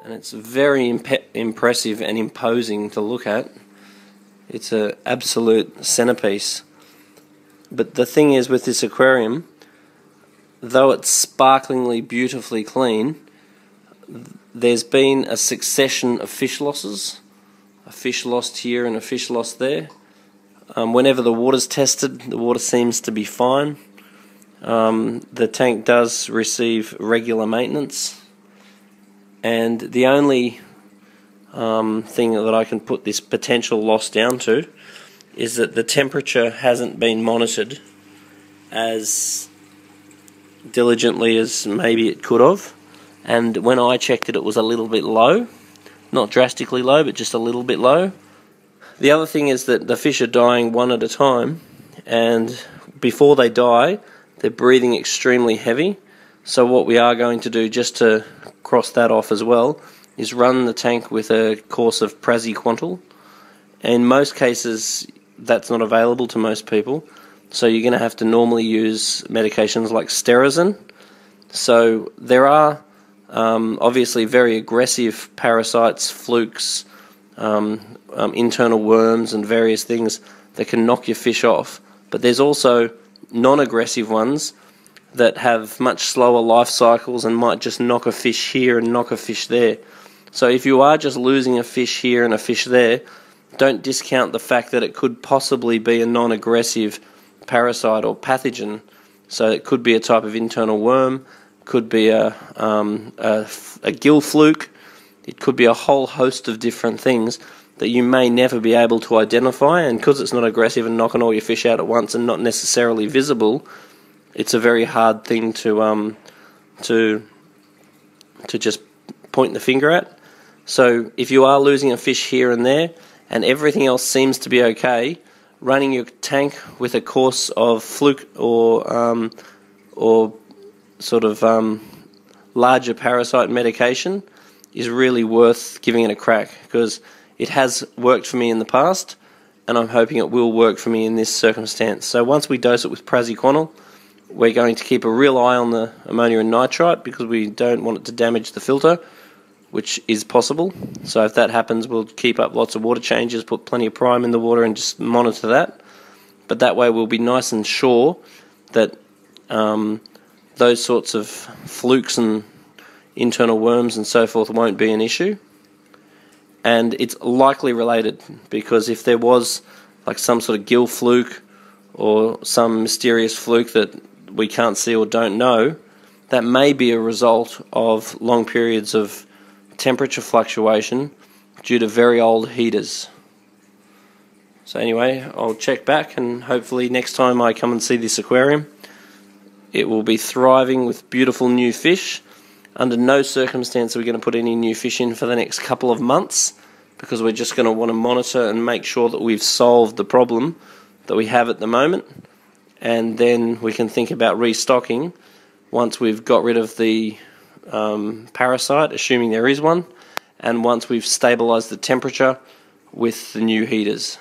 And it's very impressive and imposing to look at. It's an absolute centerpiece. But the thing is with this aquarium, though it's sparklingly beautifully clean, there's been a succession of fish losses. A fish lost here and a fish lost there. Whenever the water's tested, the water seems to be fine. The tank does receive regular maintenance. And the only thing that I can put this potential loss down to is that the temperature hasn't been monitored as diligently as maybe it could have. And when I checked it, it was a little bit low. Not drastically low, but just a little bit low. The other thing is that the fish are dying one at a time, and before they die, they're breathing extremely heavy. So what we are going to do, just to cross that off as well, is run the tank with a course of praziquantel. In most cases, that's not available to most people, so you're going to have to normally use medications like Sterazin. So there are obviously very aggressive parasites, flukes, internal worms and various things that can knock your fish off, but there's also non-aggressive ones that have much slower life cycles and might just knock a fish here and knock a fish there. So if you are just losing a fish here and a fish there, don't discount the fact that it could possibly be a non-aggressive parasite or pathogen. So it could be a type of internal worm, could be a gill fluke, it could be a whole host of different things that you may never be able to identify, and because it's not aggressive and knocking all your fish out at once and not necessarily visible, it's a very hard thing to just point the finger at. So if you are losing a fish here and there and everything else seems to be okay, running your tank with a course of fluke or sort of larger parasite medication is really worth giving it a crack, because it has worked for me in the past and I'm hoping it will work for me in this circumstance. So once we dose it with praziquantel, we're going to keep a real eye on the ammonia and nitrite, because we don't want it to damage the filter, which is possible. So if that happens, we'll keep up lots of water changes, put plenty of prime in the water and just monitor that. But that way we'll be nice and sure that those sorts of flukes and internal worms and so forth won't be an issue. And it's likely related, because if there was like some sort of gill fluke or some mysterious fluke that we can't see or don't know, that may be a result of long periods of temperature fluctuation due to very old heaters. So anyway, I'll check back, and hopefully next time I come and see this aquarium, it will be thriving with beautiful new fish. Under no circumstance are we going to put any new fish in for the next couple of months, because we're just going to want to monitor and make sure that we've solved the problem that we have at the moment, and then we can think about restocking once we've got rid of the parasite, assuming there is one, and once we've stabilized the temperature with the new heaters.